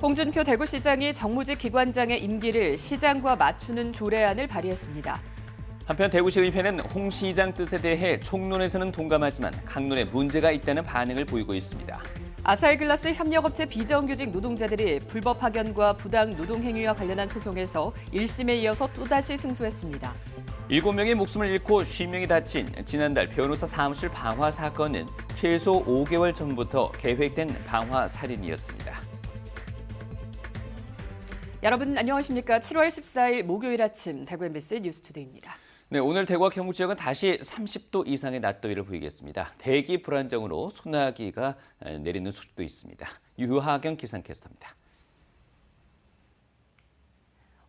홍준표 대구시장이 정무직 기관장의 임기를 시장과 맞추는 조례안을 발의했습니다. 한편 대구시의회는 홍 시장 뜻에 대해 총론에서는 동감하지만 강론에 문제가 있다는 반응을 보이고 있습니다. 아사히글라스 협력업체 비정규직 노동자들이 불법 파견과 부당 노동행위와 관련한 소송에서 1심에 이어서 또다시 승소했습니다. 7명의 목숨을 잃고 50명이 다친 지난달 변호사 사무실 방화 사건은 최소 5개월 전부터 계획된 방화 살인이었습니다. 여러분 안녕하십니까? 7월 14일 목요일 아침 대구 MBC 뉴스투데이입니다. 네, 오늘 대구와 경북 지역은 다시 30도 이상의 낮더위를 보이겠습니다. 대기 불안정으로 소나기가 내리는 소식도 있습니다. 유하경 기상캐스터입니다.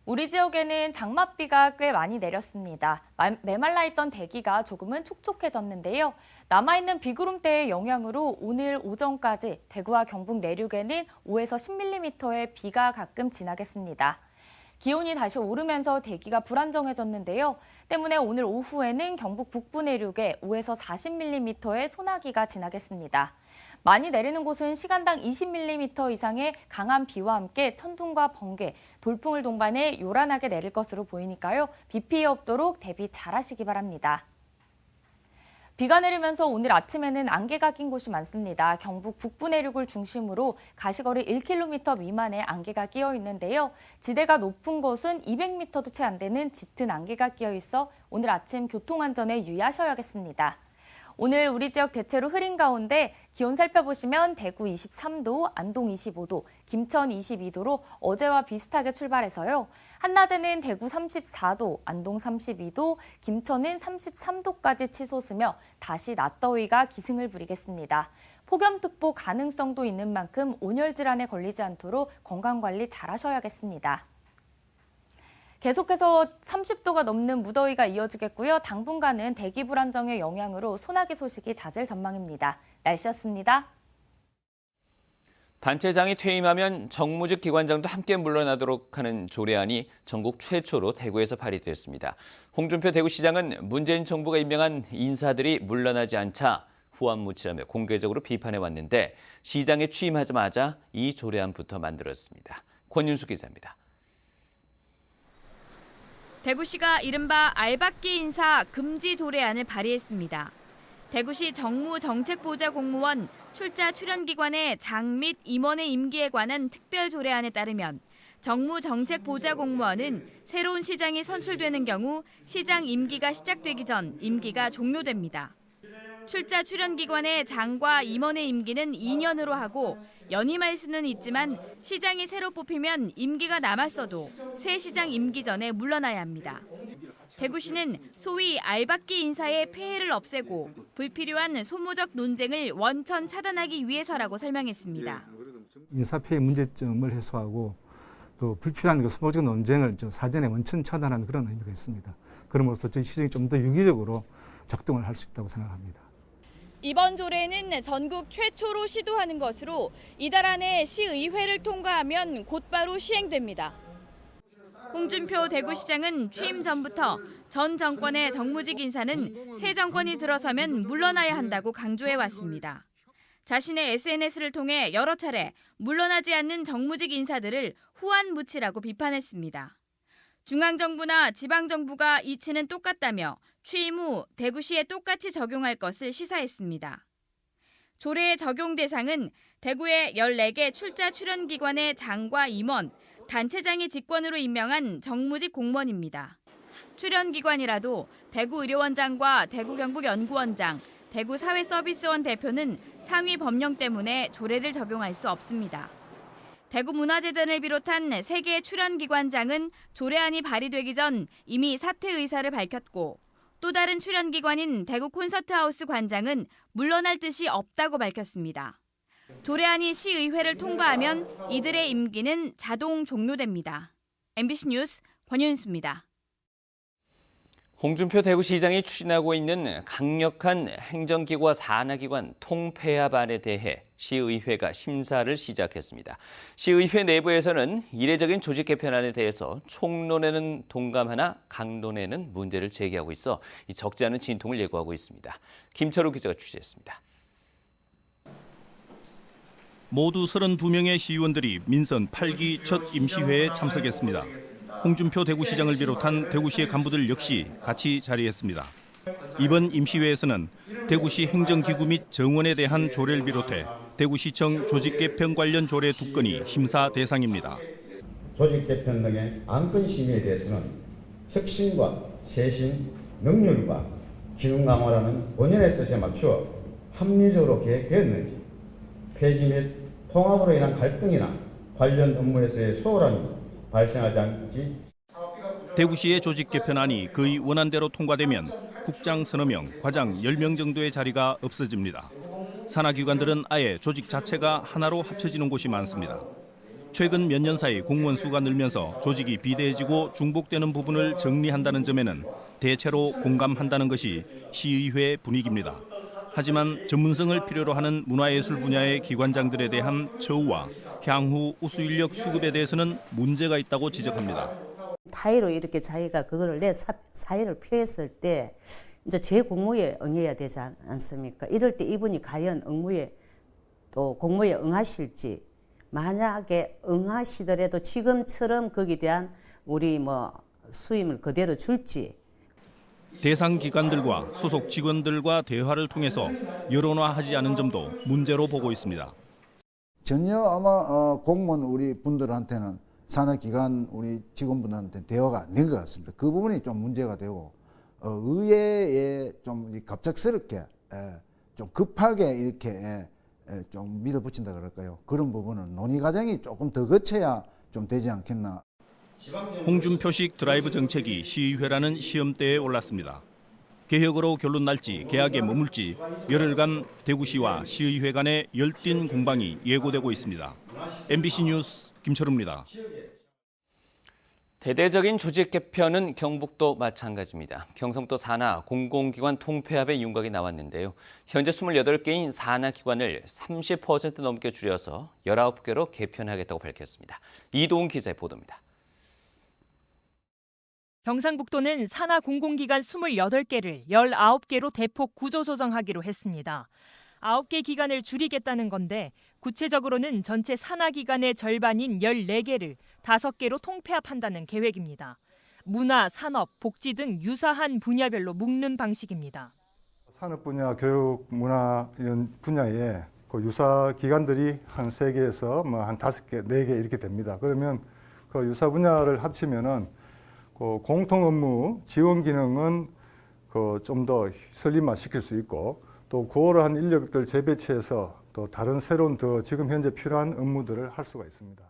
우리 지역에는 장맛비가 꽤 많이 내렸습니다. 메말라 있던 대기가 조금은 촉촉해졌는데요. 남아있는 비구름대의 영향으로 오늘 오전까지 대구와 경북 내륙에는 5에서 10mm의 비가 가끔 지나겠습니다. 기온이 다시 오르면서 대기가 불안정해졌는데요. 때문에 오늘 오후에는 경북 북부 내륙에 5에서 40mm의 소나기가 지나겠습니다. 많이 내리는 곳은 시간당 20mm 이상의 강한 비와 함께 천둥과 번개, 돌풍을 동반해 요란하게 내릴 것으로 보이니까요. 비 피해 없도록 대비 잘하시기 바랍니다. 비가 내리면서 오늘 아침에는 안개가 낀 곳이 많습니다. 경북 북부 내륙을 중심으로 가시거리 1km 미만의 안개가 끼어 있는데요. 지대가 높은 곳은 200m도 채 안 되는 짙은 안개가 끼어 있어 오늘 아침 교통안전에 유의하셔야겠습니다. 오늘 우리 지역 대체로 흐린 가운데 기온 살펴보시면 대구 23도, 안동 25도, 김천 22도로 어제와 비슷하게 출발해서요. 한낮에는 대구 34도, 안동 32도, 김천은 33도까지 치솟으며 다시 낮더위가 기승을 부리겠습니다. 폭염특보 가능성도 있는 만큼 온열 질환에 걸리지 않도록 건강관리 잘 하셔야겠습니다. 계속해서 30도가 넘는 무더위가 이어지겠고요. 당분간은 대기 불안정의 영향으로 소나기 소식이 잦을 전망입니다. 날씨였습니다. 단체장이 퇴임하면 정무직 기관장도 함께 물러나도록 하는 조례안이 전국 최초로 대구에서 발의됐습니다. 홍준표 대구시장은 문재인 정부가 임명한 인사들이 물러나지 않자 후안무치라며 공개적으로 비판해왔는데 시장에 취임하자마자 이 조례안부터 만들었습니다. 권윤수 기자입니다. 대구시가 이른바 알박기 인사 금지 조례안을 발의했습니다. 대구시 정무정책보좌공무원 출자 출연기관의 장 및 임원의 임기에 관한 특별 조례안에 따르면 정무정책보좌공무원은 새로운 시장이 선출되는 경우 시장 임기가 시작되기 전 임기가 종료됩니다. 출자 출연기관의 장과 임원의 임기는 2년으로 하고 연임할 수는 있지만 시장이 새로 뽑히면 임기가 남았어도 새 시장 임기 전에 물러나야 합니다. 대구시는 소위 알박기 인사의 폐해를 없애고 불필요한 소모적 논쟁을 원천 차단하기 위해서라고 설명했습니다. 인사폐해 문제점을 해소하고 또 불필요한 소모적 논쟁을 사전에 원천 차단하는 그런 의미가 있습니다. 그럼으로써 저희 시장이 좀 더 유기적으로 작동을 할 수 있다고 생각합니다. 이번 조례는 전국 최초로 시도하는 것으로 이달 안에 시의회를 통과하면 곧바로 시행됩니다. 홍준표 대구시장은 취임 전부터 전 정권의 정무직 인사는 새 정권이 들어서면 물러나야 한다고 강조해왔습니다. 자신의 SNS를 통해 여러 차례 물러나지 않는 정무직 인사들을 후안무치라고 비판했습니다. 중앙정부나 지방정부가 이치는 똑같다며 취임 후 대구시에 똑같이 적용할 것을 시사했습니다. 조례의 적용 대상은 대구의 14개 출자 출연기관의 장과 임원, 단체장이 직권으로 임명한 정무직 공무원입니다. 출연기관이라도 대구의료원장과 대구경북연구원장, 대구사회서비스원 대표는 상위 법령 때문에 조례를 적용할 수 없습니다. 대구문화재단을 비롯한 3개의 출연기관장은 조례안이 발의되기 전 이미 사퇴 의사를 밝혔고 또 다른 출연기관인 대구콘서트하우스 관장은 물러날 뜻이 없다고 밝혔습니다. 조례안이 시의회를 통과하면 이들의 임기는 자동 종료됩니다. MBC 뉴스 권윤수입니다. 홍준표 대구시장이 추진하고 있는 강력한 행정기구와 산하기관 통폐합안에 대해 시의회가 심사를 시작했습니다. 시의회 내부에서는 이례적인 조직 개편안에 대해서 총론에는 동감하나 강론에는 문제를 제기하고 있어 적지 않은 진통을 예고하고 있습니다. 김철우 기자가 취재했습니다. 모두 32명의 시의원들이 민선 8기 첫 임시회에 참석했습니다. 홍준표 대구시장을 비롯한 대구시의 간부들 역시 같이 자리했습니다. 이번 임시회에서는 대구시 행정기구 및 정원에 대한 조례를 비롯해 대구시청 조직 개편 관련 조례 2건이 심사 대상입니다. 조직 개편 등의 안건 심의에 대해서는 혁신과 쇄신, 능률과 기능 강화라는 본연의 뜻에 맞추어 합리적으로 계획되었는지, 폐지 및 통합으로 인한 갈등이나 관련 업무에서의 소홀함이 발생하지 않지. 대구시의 조직 개편안이 거의 원안대로 통과되면 국장 서너 명, 과장 10명 정도의 자리가 없어집니다. 산하기관들은 아예 조직 자체가 하나로 합쳐지는 곳이 많습니다. 최근 몇 년 사이 공무원 수가 늘면서 조직이 비대해지고 중복되는 부분을 정리한다는 점에는 대체로 공감한다는 것이 시의회 분위기입니다. 하지만 전문성을 필요로 하는 문화예술 분야의 기관장들에 대한 처우와 향후 우수 인력 수급에 대해서는 문제가 있다고 지적합니다. 타의로 이렇게 자기가 그거를 내 사의를 표했을 때 이제 제 공무에 응해야 되지 않습니까? 이럴 때 이분이 과연 업무에 또 공무에 응하실지, 만약에 응하시더라도 지금처럼 거기에 대한 우리 수임을 그대로 줄지. 대상 기관들과 소속 직원들과 대화를 통해서 여론화하지 않은 점도 문제로 보고 있습니다. 전혀 아마 공무원 우리 분들한테는 산하기관 우리 직원분들한테 대화가 안 된 것 같습니다. 그 부분이 좀 문제가 되고 의회에 좀 갑작스럽게 좀 급하게 이렇게 좀 밀어붙인다 그럴까요? 그런 부분은 논의 과정이 조금 더 거쳐야 좀 되지 않겠나. 홍준표식 드라이브 정책이 시의회라는 시험대에 올랐습니다. 개혁으로 결론 날지 계약에 머물지 열흘간 대구시와 시의회 간의 열띤 공방이 예고되고 있습니다. MBC 뉴스 김철우입니다. 대대적인 조직 개편은 경북도 마찬가지입니다. 경성도 산하 공공기관 통폐합의 윤곽이 나왔는데요. 현재 28개인 산하 기관을 30% 넘게 줄여서 19개로 개편하겠다고 밝혔습니다. 이도훈 기자의 보도입니다. 경상북도는 산하 공공기관 28개를 19개로 대폭 구조조정하기로 했습니다. 9개 기관을 줄이겠다는 건데 구체적으로는 전체 산하기관의 절반인 14개를 5개로 통폐합한다는 계획입니다. 문화, 산업, 복지 등 유사한 분야별로 묶는 방식입니다. 산업 분야, 교육, 문화 이런 분야에 그 유사 기관들이 한 3개에서 한 5개, 4개 이렇게 됩니다. 그러면 그 유사 분야를 합치면은 그 공통 업무 지원 기능은 그 좀 더 설립화 시킬 수 있고, 또 고월한 인력들 재배치해서 또 다른 새로운 더 지금 현재 필요한 업무들을 할 수가 있습니다.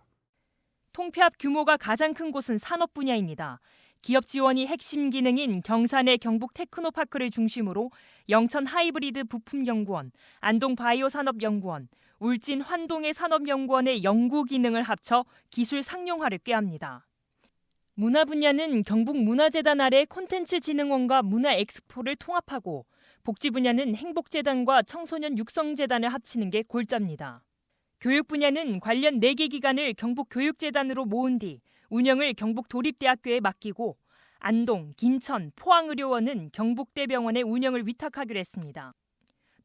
통폐합 규모가 가장 큰 곳은 산업 분야입니다. 기업 지원이 핵심 기능인 경산의 경북 테크노파크를 중심으로 영천 하이브리드 부품연구원, 안동 바이오산업연구원, 울진 환동의 산업연구원의 연구 기능을 합쳐 기술 상용화를 꾀합니다. 문화 분야는 경북문화재단 아래 콘텐츠진흥원과 문화엑스포를 통합하고, 복지 분야는 행복재단과 청소년 육성재단을 합치는 게 골자입니다. 교육 분야는 관련 4개 기관을 경북교육재단으로 모은 뒤 운영을 경북도립대학교에 맡기고, 안동, 김천, 포항의료원은 경북대병원의 운영을 위탁하기로 했습니다.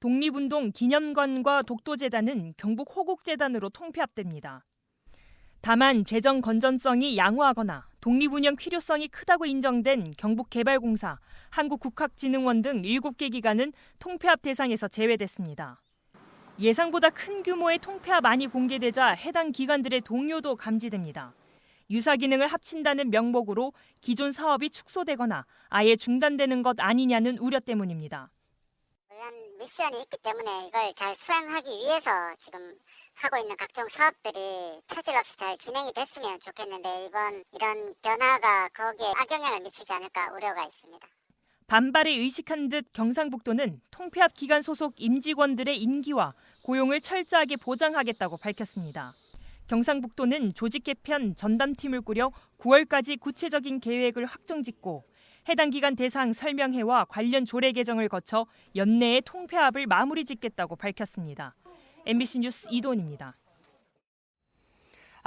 독립운동 기념관과 독도재단은 경북호국재단으로 통폐합됩니다. 다만 재정 건전성이 양호하거나 독립운영 필요성이 크다고 인정된 경북개발공사, 한국국학진흥원 등 7개 기관은 통폐합 대상에서 제외됐습니다. 예상보다 큰 규모의 통폐합안이 공개되자 해당 기관들의 동요도 감지됩니다. 유사 기능을 합친다는 명목으로 기존 사업이 축소되거나 아예 중단되는 것 아니냐는 우려 때문입니다. 물론 미션이 있기 때문에 이걸 잘 수행하기 위해서 지금 하고 있는 각종 사업들이 차질 없이 잘 진행이 됐으면 좋겠는데, 이번 이런 변화가 거기에 악영향을 미치지 않을까 우려가 있습니다. 반발에 의식한 듯 경상북도는 통폐합 기관 소속 임직원들의 임기와 고용을 철저하게 보장하겠다고 밝혔습니다. 경상북도는 조직 개편 전담팀을 꾸려 9월까지 구체적인 계획을 확정짓고, 해당 기관 대상 설명회와 관련 조례 개정을 거쳐 연내에 통폐합을 마무리 짓겠다고 밝혔습니다. MBC 뉴스 이도훈입니다.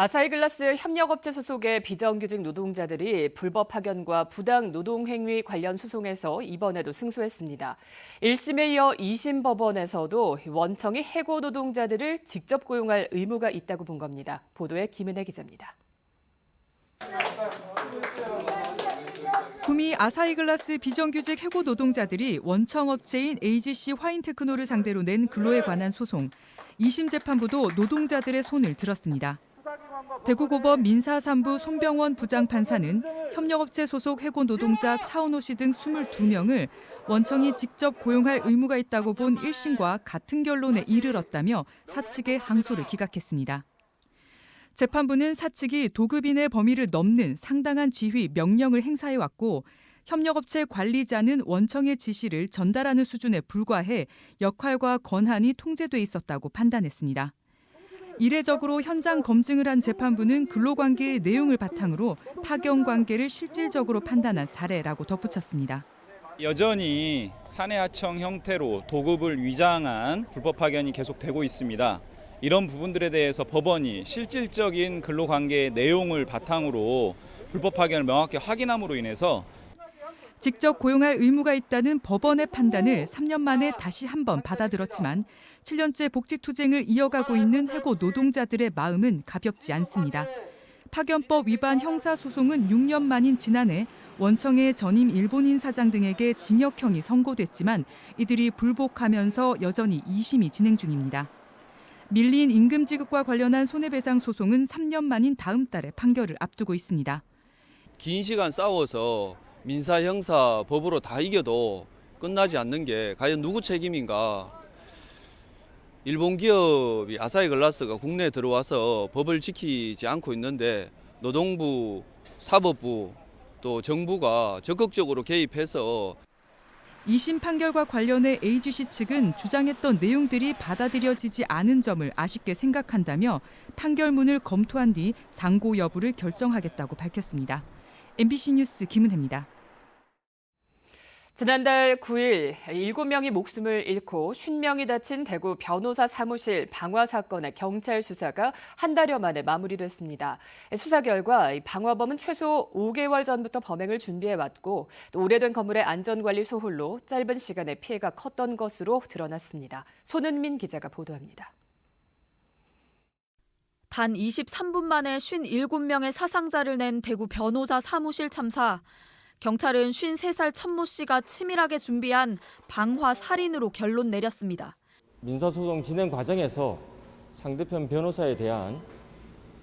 아사히글라스 협력업체 소속의 비정규직 노동자들이 불법 파견과 부당 노동행위 관련 소송에서 이번에도 승소했습니다. 1심에 이어 2심 법원에서도 원청이 해고 노동자들을 직접 고용할 의무가 있다고 본 겁니다. 보도에 김은혜 기자입니다. 구미 아사히글라스 비정규직 해고 노동자들이 원청업체인 AGC 화인테크노를 상대로 낸 근로에 관한 소송. 2심 재판부도 노동자들의 손을 들었습니다. 대구고법 민사3부 손병원 부장판사는 협력업체 소속 해고 노동자 차은호 씨 등 22명을 원청이 직접 고용할 의무가 있다고 본 1심과 같은 결론에 이르렀다며 사측의 항소를 기각했습니다. 재판부는 사측이 도급인의 범위를 넘는 상당한 지휘, 명령을 행사해왔고 협력업체 관리자는 원청의 지시를 전달하는 수준에 불과해 역할과 권한이 통제돼 있었다고 판단했습니다. 이례적으로 현장 검증을 한 재판부는 근로관계의 내용을 바탕으로 파견 관계를 실질적으로 판단한 사례라고 덧붙였습니다. 여전히 사내하청 형태로 도급을 위장한 불법 파견이 계속되고 있습니다. 이런 부분들에 대해서 법원이 실질적인 근로관계의 내용을 바탕으로 불법 파견을 명확히 확인함으로 인해서 직접 고용할 의무가 있다는 법원의 판단을 3년 만에 다시 한번 받아들었지만 7년째 복지투쟁을 이어가고 있는 해고 노동자들의 마음은 가볍지 않습니다. 파견법 위반 형사소송은 6년 만인 지난해 원청의 전임 일본인 사장 등에게 징역형이 선고됐지만 이들이 불복하면서 여전히 2심이 진행 중입니다. 밀린 임금 지급과 관련한 손해배상 소송은 3년 만인 다음 달에 판결을 앞두고 있습니다. 긴 시간 싸워서 민사, 형사, 법으로 다 이겨도 끝나지 않는 게 과연 누구 책임인가? 일본 기업이 아사히글라스가 국내에 들어와서 법을 지키지 않고 있는데 노동부, 사법부, 또 정부가 적극적으로 개입해서 2심 판결과 관련해 AGC 측은 주장했던 내용들이 받아들여지지 않은 점을 아쉽게 생각한다며 판결문을 검토한 뒤 상고 여부를 결정하겠다고 밝혔습니다. MBC 뉴스 김은혜입니다. 지난달 9일 7명이 목숨을 잃고 50명이 다친 대구 변호사 사무실 방화 사건의 경찰 수사가 한 달여 만에 마무리됐습니다. 수사 결과 방화범은 최소 5개월 전부터 범행을 준비해왔고 또 오래된 건물의 안전관리 소홀로 짧은 시간에 피해가 컸던 것으로 드러났습니다. 손은민 기자가 보도합니다. 단 23분 만에 57명의 사상자를 낸 대구 변호사 사무실 참사. 경찰은 53살 천모 씨가 치밀하게 준비한 방화 살인으로 결론 내렸습니다. 민사소송 진행 과정에서 상대편 변호사에 대한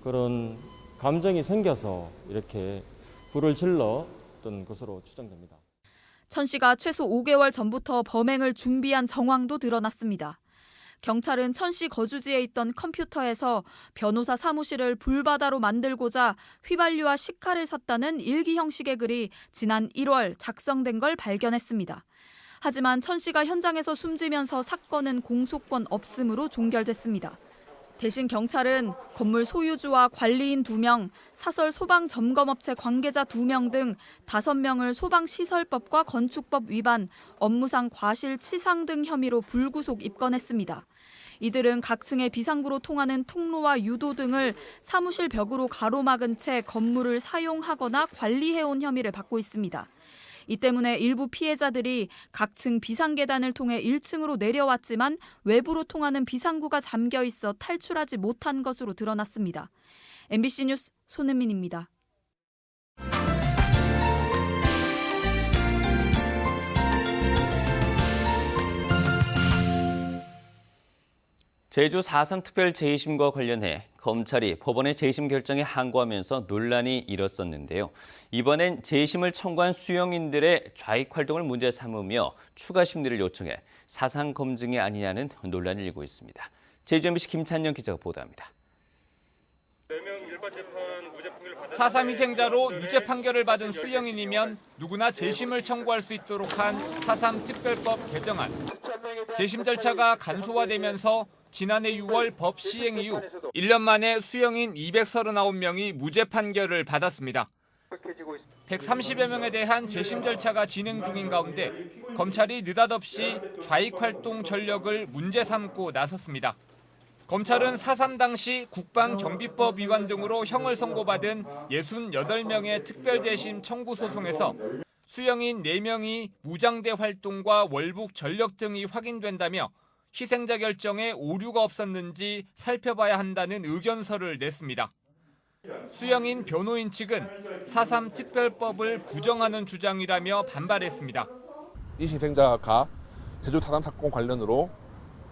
그런 감정이 생겨서 이렇게 불을 질렀던 것으로 추정됩니다. 천 씨가 최소 5개월 전부터 범행을 준비한 정황도 드러났습니다. 경찰은 천 씨 거주지에 있던 컴퓨터에서 변호사 사무실을 불바다로 만들고자 휘발유와 식칼을 샀다는 일기 형식의 글이 지난 1월 작성된 걸 발견했습니다. 하지만 천 씨가 현장에서 숨지면서 사건은 공소권 없음으로 종결됐습니다. 대신 경찰은 건물 소유주와 관리인 2명, 사설 소방점검업체 관계자 2명 등 5명을 소방시설법과 건축법 위반, 업무상 과실치상 등 혐의로 불구속 입건했습니다. 이들은 각 층의 비상구로 통하는 통로와 유도 등을 사무실 벽으로 가로막은 채 건물을 사용하거나 관리해온 혐의를 받고 있습니다. 이 때문에 일부 피해자들이 각 층 비상계단을 통해 1층으로 내려왔지만 외부로 통하는 비상구가 잠겨 있어 탈출하지 못한 것으로 드러났습니다. MBC 뉴스 손은민입니다. 제주 4.3 특별 재심과 관련해 검찰이 법원의 재심 결정에 항고하면서 논란이 일었었는데요. 이번엔 재심을 청구한 수용인들의 좌익 활동을 문제 삼으며 추가 심리를 요청해 사상 검증이 아니냐는 논란이 일고 있습니다. 제주 MBC 김찬영 기자가 보도합니다. 4.3 희생자로 유죄 판결을 받은 수용인이면 누구나 재심을 청구할 수 있도록 한 4.3 특별법 개정안. 재심 절차가 간소화되면서 지난해 6월 법 시행 이후 1년 만에 수용인 239명이 무죄 판결을 받았습니다. 130여 명에 대한 재심 절차가 진행 중인 가운데 검찰이 느닷없이 좌익 활동 전력을 문제 삼고 나섰습니다. 검찰은 4.3 당시 국방경비법 위반 등으로 형을 선고받은 68명의 특별재심 청구 소송에서 수영인 4명이 무장대 활동과 월북 전력 등이 확인된다며 희생자 결정에 오류가 없었는지 살펴봐야 한다는 의견서를 냈습니다. 수영인 변호인 측은 4.3 특별법을 부정하는 주장이라며 반발했습니다. 이 희생자가 제주 4.3 사건 관련으로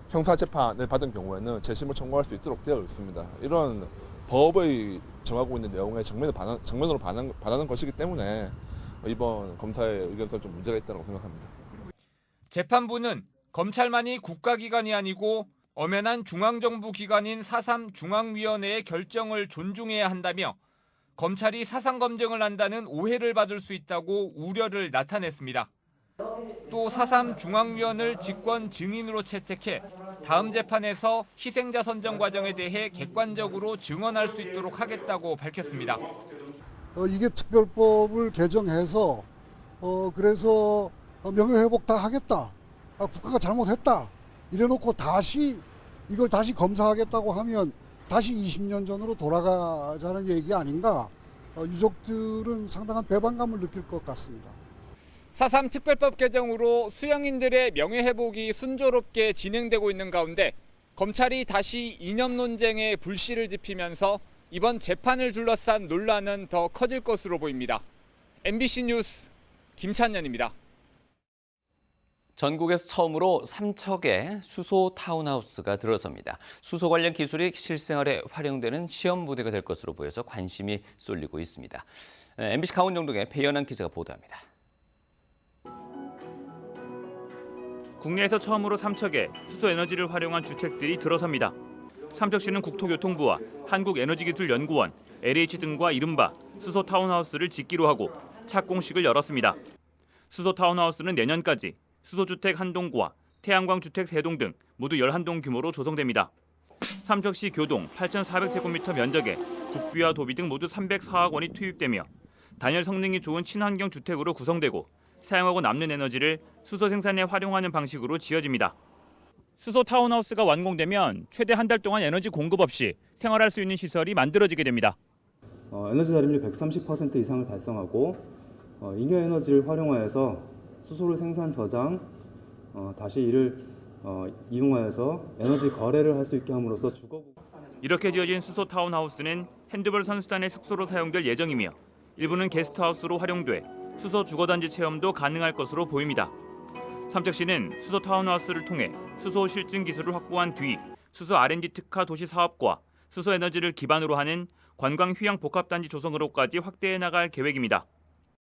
형사재판을 받은 경우에는 재심을 청구할 수 있도록 되어 있습니다. 이런 법의 정하고 있는 내용에 정면으로 반하는 것이기 때문에 이번 검사의 의견서 좀 문제가 있다고 생각합니다. 재판부는 검찰만이 국가기관이 아니고 엄연한 중앙정부 기관인 4.3 중앙위원회의 결정을 존중해야 한다며 검찰이 사상검증을 한다는 오해를 받을 수 있다고 우려를 나타냈습니다. 또 4.3 중앙위원을 직권 증인으로 채택해 다음 재판에서 희생자 선정 과정에 대해 객관적으로 증언할 수 있도록 하겠다고 밝혔습니다. 이게 특별법을 개정해서 그래서 명예회복 다 하겠다. 국가가 잘못했다. 이래놓고 이걸 다시 검사하겠다고 하면 다시 20년 전으로 돌아가자는 얘기 아닌가. 유족들은 상당한 배반감을 느낄 것 같습니다. 4.3 특별법 개정으로 수영인들의 명예회복이 순조롭게 진행되고 있는 가운데 검찰이 다시 이념 논쟁에 불씨를 지피면서 이번 재판을 둘러싼 논란은 더 커질 것으로 보입니다. MBC 뉴스 김찬년입니다. 전국에서 처음으로 삼척에 수소 타운하우스가 들어섭니다. 수소 관련 기술이 실생활에 활용되는 시험 무대가 될 것으로 보여서 관심이 쏠리고 있습니다. MBC 강원영동의 배연한 기자가 보도합니다. 국내에서 처음으로 삼척에 수소에너지를 활용한 주택들이 들어섭니다. 삼척시는 국토교통부와 한국에너지기술연구원, LH 등과 이른바 수소 타운하우스를 짓기로 하고 착공식을 열었습니다. 수소 타운하우스는 내년까지 수소주택 1동과 태양광 주택 3동 등 모두 11동 규모로 조성됩니다. 삼척시 교동 8,400제곱미터 면적에 국비와 도비 등 모두 304억 원이 투입되며 단열 성능이 좋은 친환경 주택으로 구성되고 사용하고 남는 에너지를 수소 생산에 활용하는 방식으로 지어집니다. 수소 타운하우스가 완공되면 최대 한 달 동안 에너지 공급 없이 생활할 수 있는 시설이 만들어지게 됩니다. 에너지 절임률 130% 이상을 달성하고 잉여 에너지를 활용하여서 수소를 생산 저장, 다시 이를 이용하여서 에너지 거래를 할 수 있게 함으로써 주거부. 이렇게 지어진 수소 타운하우스는 핸드볼 선수단의 숙소로 사용될 예정이며 일부는 게스트하우스로 활용돼 수소 주거단지 체험도 가능할 것으로 보입니다. 삼척시는 수소 타운하우스를 통해 수소 실증 기술을 확보한 뒤 수소 R&D 특화 도시 사업과 수소 에너지를 기반으로 하는 관광 휴양 복합단지 조성으로까지 확대해 나갈 계획입니다.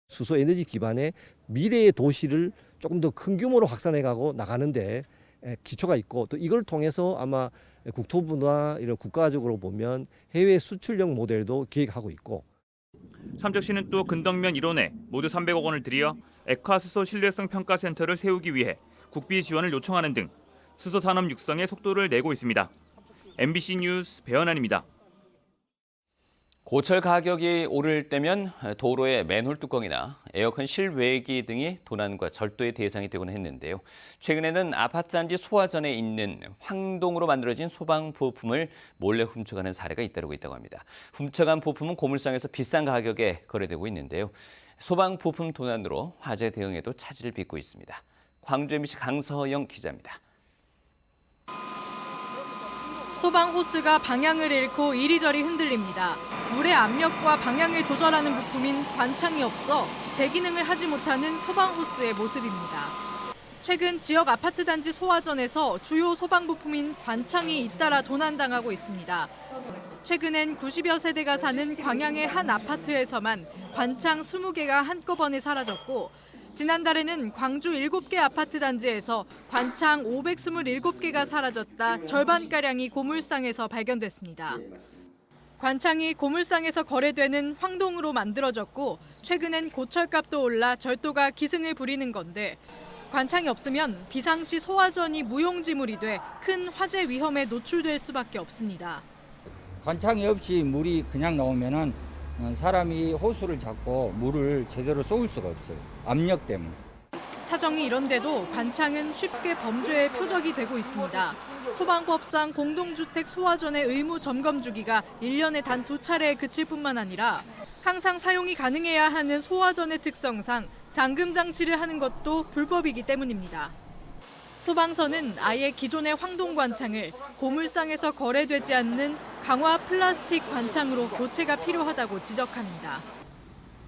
수소 에너지 기반의 미래의 도시를 조금 더 큰 규모로 확산해가고 나가는데 기초가 있고 또 이걸 통해서 아마 국토부나 이런 국가적으로 보면 해외 수출형 모델도 기획하고 있고. 삼척시는 또 근덕면 1호에 모두 300억 원을 들여 액화수소 신뢰성 평가센터를 세우기 위해 국비 지원을 요청하는 등 수소 산업 육성에 속도를 내고 있습니다. MBC 뉴스 배현환입니다. 고철 가격이 오를 때면 도로의 맨홀 뚜껑이나 에어컨 실외기 등이 도난과 절도의 대상이 되곤 했는데요. 최근에는 아파트 단지 소화전에 있는 황동으로 만들어진 소방 부품을 몰래 훔쳐가는 사례가 잇따르고 있다고 합니다. 훔쳐간 부품은 고물상에서 비싼 가격에 거래되고 있는데요. 소방 부품 도난으로 화재 대응에도 차질을 빚고 있습니다. 광주 MBC 강서영 기자입니다. 소방 호스가 방향을 잃고 이리저리 흔들립니다. 물의 압력과 방향을 조절하는 부품인 관창이 없어 제 기능을 하지 못하는 소방 호스의 모습입니다. 최근 지역 아파트 단지 소화전에서 주요 소방 부품인 관창이 잇따라 도난당하고 있습니다. 최근엔 90여 세대가 사는 광양의 한 아파트에서만 관창 20개가 한꺼번에 사라졌고 지난달에는 광주 7개 아파트 단지에서 관창 527개가 사라졌다 절반가량이 고물상에서 발견됐습니다. 관창이 고물상에서 거래되는 황동으로 만들어졌고 최근엔 고철값도 올라 절도가 기승을 부리는 건데 관창이 없으면 비상시 소화전이 무용지물이 돼 큰 화재 위험에 노출될 수밖에 없습니다. 관창이 없이 물이 그냥 나오면은 사람이 호수를 잡고 물을 제대로 쏘을 수가 없어요. 압력 때문에. 사정이 이런데도 관창은 쉽게 범죄의 표적이 되고 있습니다. 소방법상 공동주택 소화전의 의무 점검 주기가 1년에 단 2차례에 그칠 뿐만 아니라 항상 사용이 가능해야 하는 소화전의 특성상 잠금 장치를 하는 것도 불법이기 때문입니다. 소방서는 아예 기존의 황동 관창을 고물상에서 거래되지 않는 강화 플라스틱 관창으로 교체가 필요하다고 지적합니다.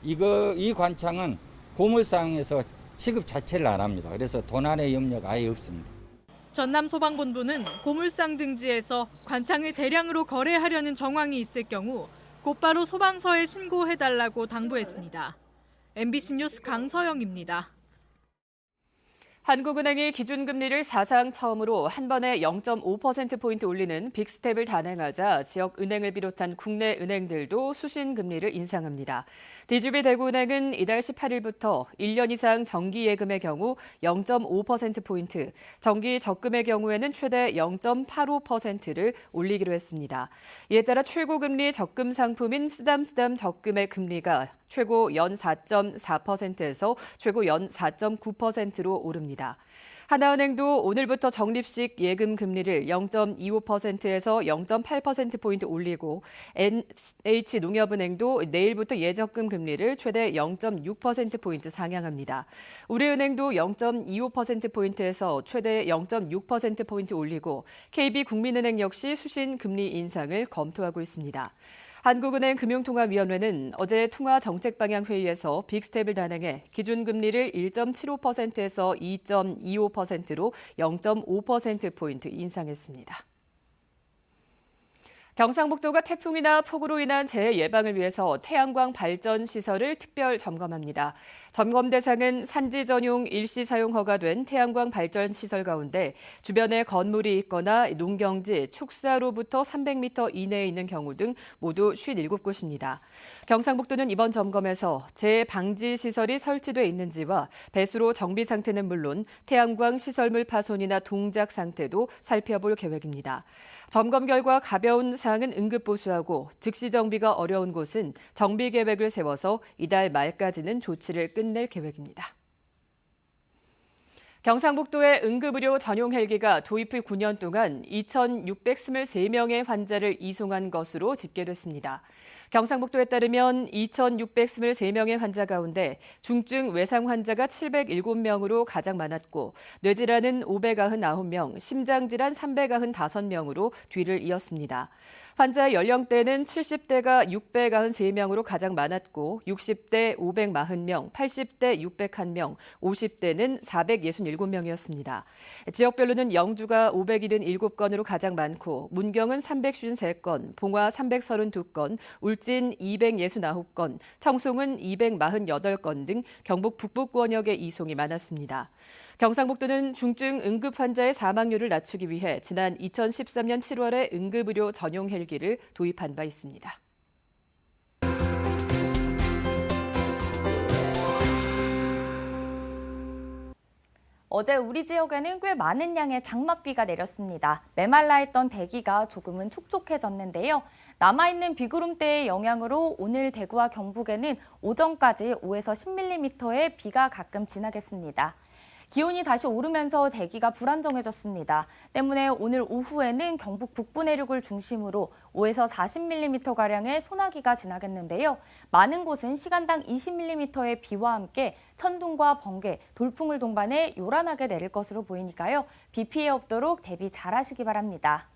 이 관창은 고물상에서 취급 자체를 안 합니다. 그래서 도난의 염려가 아예 없습니다. 전남소방본부는 고물상 등지에서 관창을 대량으로 거래하려는 정황이 있을 경우 곧바로 소방서에 신고해달라고 당부했습니다. MBC 뉴스 강서영입니다. 한국은행이 기준금리를 사상 처음으로 한 번에 0.5%포인트 올리는 빅스텝을 단행하자 지역 은행을 비롯한 국내 은행들도 수신금리를 인상합니다. DGB 대구은행은 이달 18일부터 1년 이상 정기예금의 경우 0.5%포인트, 정기 적금의 경우에는 최대 0.85%를 올리기로 했습니다. 이에 따라 최고금리 적금 상품인 쓰담쓰담 적금의 금리가 최고 연 4.4%에서 최고 연 4.9%로 오릅니다. 하나은행도 오늘부터 적립식 예금 금리를 0.25%에서 0.8%포인트 올리고 NH농협은행도 내일부터 예적금 금리를 최대 0.6%포인트 상향합니다. 우리은행도 0.25%포인트에서 최대 0.6%포인트 올리고 KB국민은행 역시 수신 금리 인상을 검토하고 있습니다. 한국은행 금융통화위원회는 어제 통화정책방향회의에서 빅스텝을 단행해 기준금리를 1.75%에서 2.25%로 0.5%포인트 인상했습니다. 경상북도가 태풍이나 폭우로 인한 재해 예방을 위해서 태양광 발전 시설을 특별 점검합니다. 점검 대상은 산지 전용 일시 사용 허가된 태양광 발전 시설 가운데 주변에 건물이 있거나 농경지, 축사로부터 300m 이내에 있는 경우 등 모두 57곳입니다. 경상북도는 이번 점검에서 재해 방지 시설이 설치돼 있는지와 배수로 정비 상태는 물론 태양광 시설물 파손이나 동작 상태도 살펴볼 계획입니다. 점검 결과 가벼운 사항은 응급 보수하고 즉시 정비가 어려운 곳은 정비 계획을 세워서 이달 말까지는 조치를 끝낼 계획입니다. 경상북도의 응급의료 전용 헬기가 도입 후 9년 동안 2,623명의 환자를 이송한 것으로 집계됐습니다. 경상북도에 따르면 2,623명의 환자 가운데 중증 외상 환자가 707명으로 가장 많았고 뇌질환은 599명, 심장질환 395명으로 뒤를 이었습니다. 환자 연령대는 70대가 693명으로 가장 많았고 60대 540명, 80대 601명, 50대는 467명이었습니다. 지역별로는 영주가 577건으로 가장 많고 문경은 353건, 봉화 332건, 울진 269건, 청송은 248건 등 경북 북부권역의 이송이 많았습니다. 경상북도는 중증 응급 환자의 사망률을 낮추기 위해 지난 2013년 7월에 응급의료 전용 헬기를 도입한 바 있습니다. 어제 우리 지역에는 꽤 많은 양의 장맛비가 내렸습니다. 메말라 있던 대기가 조금은 촉촉해졌는데요. 남아있는 비구름대의 영향으로 오늘 대구와 경북에는 오전까지 5에서 10mm의 비가 가끔 지나겠습니다. 기온이 다시 오르면서 대기가 불안정해졌습니다. 때문에 오늘 오후에는 경북 북부 내륙을 중심으로 5에서 40mm가량의 소나기가 지나겠는데요. 많은 곳은 시간당 20mm의 비와 함께 천둥과 번개, 돌풍을 동반해 요란하게 내릴 것으로 보이니까요. 비 피해 없도록 대비 잘하시기 바랍니다.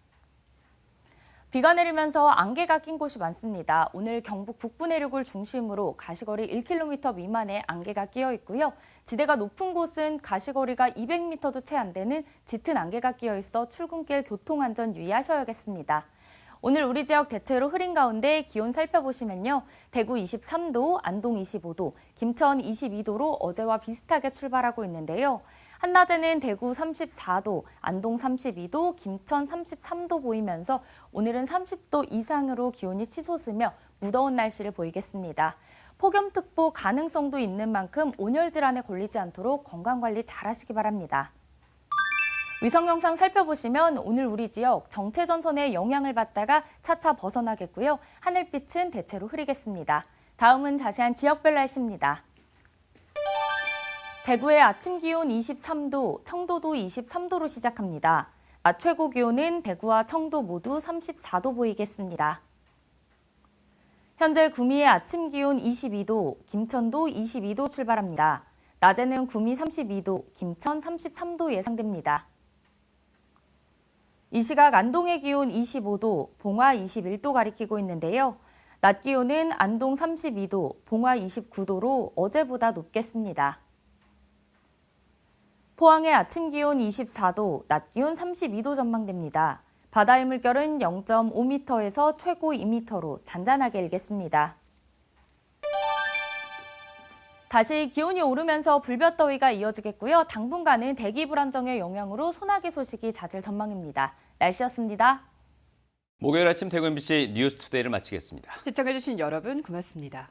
비가 내리면서 안개가 낀 곳이 많습니다. 오늘 경북 북부 내륙을 중심으로 가시거리 1km 미만의 안개가 끼어 있고요. 지대가 높은 곳은 가시거리가 200m도 채 안 되는 짙은 안개가 끼어 있어 출근길 교통안전 유의하셔야겠습니다. 오늘 우리 지역 대체로 흐린 가운데 기온 살펴보시면요. 대구 23도, 안동 25도, 김천 22도로 어제와 비슷하게 출발하고 있는데요. 한낮에는 대구 34도, 안동 32도, 김천 33도 보이면서 오늘은 30도 이상으로 기온이 치솟으며 무더운 날씨를 보이겠습니다. 폭염특보 가능성도 있는 만큼 온열 질환에 걸리지 않도록 건강관리 잘하시기 바랍니다. 위성 영상 살펴보시면 오늘 우리 지역 정체전선의 영향을 받다가 차차 벗어나겠고요. 하늘빛은 대체로 흐리겠습니다. 다음은 자세한 지역별 날씨입니다. 대구의 아침 기온 23도, 청도도 23도로 시작합니다. 낮 최고 기온은 대구와 청도 모두 34도 보이겠습니다. 현재 구미의 아침 기온 22도, 김천도 22도 출발합니다. 낮에는 구미 32도, 김천 33도 예상됩니다. 이 시각 안동의 기온 25도, 봉화 21도 가리키고 있는데요. 낮 기온은 안동 32도, 봉화 29도로 어제보다 높겠습니다. 포항의 아침 기온 24도, 낮 기온 32도 전망됩니다. 바다의 물결은 0.5m에서 최고 2m로 잔잔하게 일겠습니다. 다시 기온이 오르면서 불볕더위가 이어지겠고요. 당분간은 대기 불안정의 영향으로 소나기 소식이 잦을 전망입니다. 날씨였습니다. 목요일 아침 대구 MBC 뉴스투데이를 마치겠습니다. 시청해주신 여러분 고맙습니다.